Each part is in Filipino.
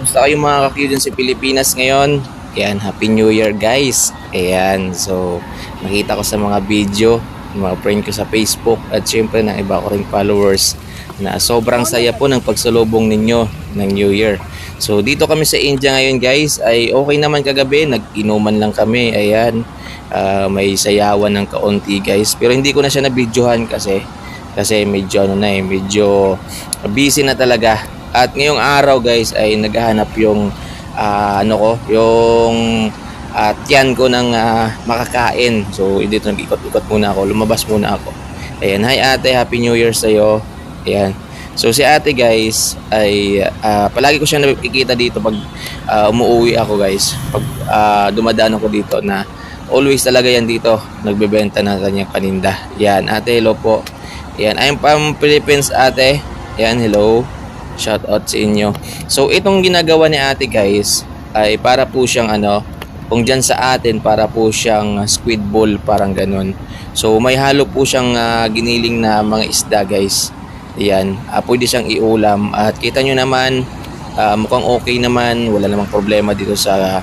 Gusto kayo mga ka-Q dyan sa Pilipinas ngayon? Ayan, Happy New Year guys. Ayan, so nakita ko sa mga video, mga friend ko sa Facebook at syempre ng iba ko ring followers na sobrang saya po ng pagsalubong ninyo ng New Year. So dito kami sa India ngayon guys, ay okay naman kagabi, nag-inuman lang kami. Ayan, may sayawan ng kaunti guys. Pero hindi ko na siya na-videohan kasi medyo medyo busy na talaga. At ngayong araw guys ay naghahanap yung tiyan ko ng makakain. So dito nag-ikot-ikot muna ako, lumabas muna ako. Ayan, hi ate, Happy New Year sa'yo. Ayan. So si ate guys ay palagi ko siya nakikita dito pag umuwi ako guys. Pag dumadaan ako dito na always talaga yan dito nagbebenta ng kanyang paninda. Yan, ate, hello po. Yan, I'm from Philippines ate. Yan, hello. Shout out sa inyo. So itong ginagawa ni ate guys ay para po siyang kung dyan sa atin para po siyang squid ball, parang ganun. So may halo po siyang giniling na mga isda guys. Yan, pwede siyang iulam at kita nyo naman mukhang okay naman, wala namang problema dito sa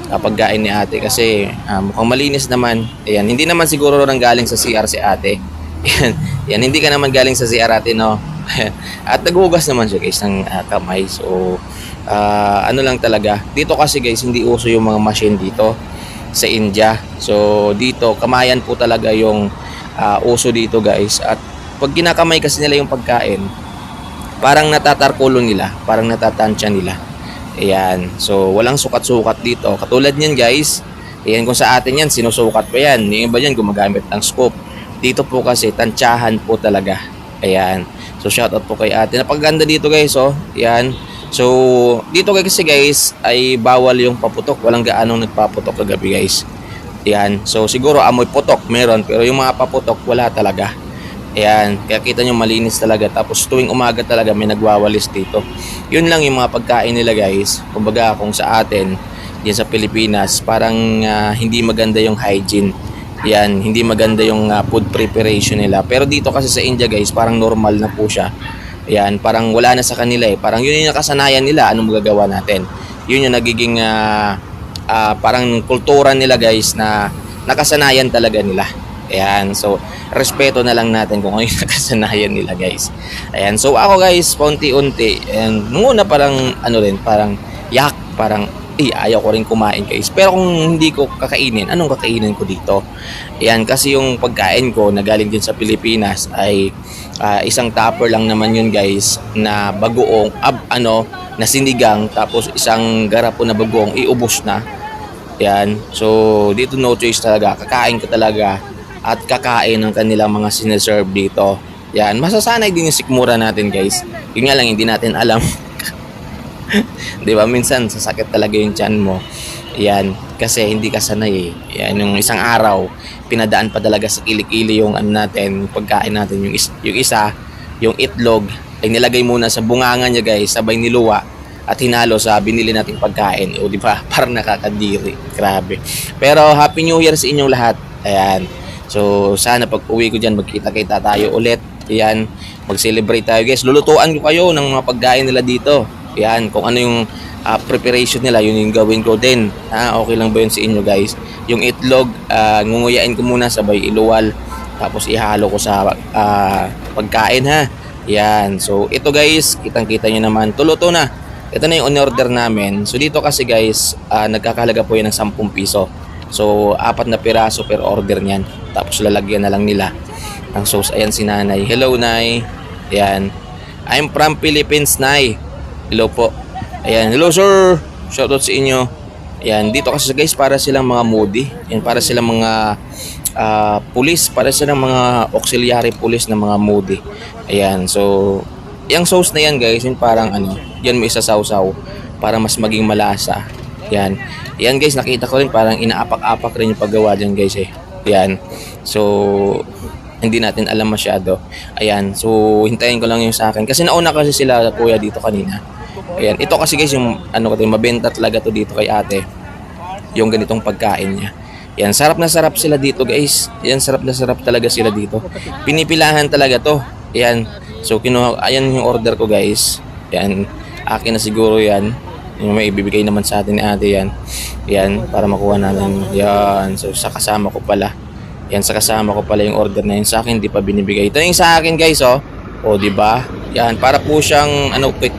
pagkain ni ate kasi mukhang malinis naman. Ayan, hindi naman siguro nang galing sa CR si ate. Yan, hindi ka naman galing sa CR ate, no? At naghugas naman siya guys ng kamay. So lang talaga dito kasi guys, hindi uso yung mga machine dito sa India. So dito kamayan po talaga yung uso dito guys. At pag ginakamay kasi nila yung pagkain, parang natatarkulo nila, parang natatansya nila. Ayan, so walang sukat-sukat dito katulad niyan guys. Ayan, kung sa atin yan sinusukat pa yan, yung iba yan gumagamit ng scope. Dito po kasi tantsahan po talaga. Ayan, so shoutout po kay ate. Napaganda dito guys, oh. Ayan. So dito kasi guys ay bawal yung paputok. Walang gaanong nagpaputok kagabi guys. Ayan. So siguro amoy putok meron, pero yung mga paputok wala talaga. Ayan. Kaya kita nyo malinis talaga. Tapos tuwing umaga talaga may nagwawalis dito. Yun lang yung mga pagkain nila guys. Kumbaga kung sa atin yan sa Pilipinas parang hindi maganda yung hygiene. Yan, hindi maganda yung food preparation nila. Pero dito kasi sa India guys, parang normal na po siya. Yan, parang wala na sa kanila eh. Parang yun yung nakasanayan nila, anong magagawa natin. Yun yung nagiging parang kultura nila guys na nakasanayan talaga nila. Ayan, so respeto na lang natin kung ano yung nakasanayan nila guys. Ayan, so ako guys, paunti-unti. And nung una parang parang yak, parang ayaw ko rin kumain guys. Pero kung hindi ko kakainin, anong kakainin ko dito? Ayan, kasi yung pagkain ko na galing din sa Pilipinas ay isang tupper lang naman yun guys na bagoong, na sinigang, tapos isang garapo na bagoong, iubos na. Ayan, so dito no choice talaga. Kakain ko talaga at kakain ng kanilang mga sineserve dito. Ayan, masasanay din yung sikmura natin guys. Yun nga lang, hindi natin alam. Di ba, minsan sasakit talaga yung tiyan mo. Yan, kasi hindi ka sanay eh. Yan, yung isang araw pinadaan pa talaga sa kilikili yung natin, pagkain natin. Yung isa, yung itlog ay nilagay muna sa bunganga niya guys, sabay niluwa at hinalo sa binili nating pagkain. O di ba, parang nakakadiri. Grabe. Pero Happy New Year sa inyong lahat. Ayan, so sana pag uwi ko dyan magkita-kita tayo ulit. Ayan, mag-celebrate tayo guys. Lulutuan ko kayo ng mga pagkain nila dito. Yan, kung ano yung preparation nila, yun yung gawin ko din. Okay lang ba yun sa inyo guys? Yung itlog, ngunguyain ko muna sabay iluwal. Tapos ihalo ko sa pagkain ha. Yan, so ito guys, kitang-kita nyo naman. Tuluto na. Ito na yung on-order namin. So dito kasi guys, nagkakalaga po yan ng 10 piso. So 4 na piraso per order niyan. Tapos lalagyan na lang nila ng sauce. Ayan si nanay. Hello nay. Ayan. I'm from Philippines, nay. Hello po. Ayan, hello sir. Shoutout sa inyo. Ayan, dito kasi guys para silang mga moody. Ayan, para silang mga police, para silang mga auxiliary police na mga moody. Ayan, so yung sauce na yan guys, yung parang yan may isasawsaw para mas maging malasa. Ayan. Ayan guys, nakita ko rin parang inaapak-apak rin yung paggawa dyan guys eh. Ayan. So hindi natin alam masyado. Ayan, so hintayin ko lang yung sa akin kasi nauna kasi sila kuya dito kanina. Ayan, ito kasi guys yung mabenta talaga to dito kay ate. Yung ganitong pagkain niya. Ayan, sarap na sarap sila dito guys. Ayan, sarap na sarap talaga sila dito. Pinipilahan talaga to. Ayan, so ayan yung order ko guys. Ayan, akin na siguro yan. Yung may ibibigay naman sa atin ni ate yan. Yan, para makuha natin. Yan, so sa kasama ko pala. Yan, sa kasama ko pala yung order na yun. Sa akin, di pa binibigay. Ito yung sa akin guys, oh. O, di ba? Yan, para po siyang, ano, quick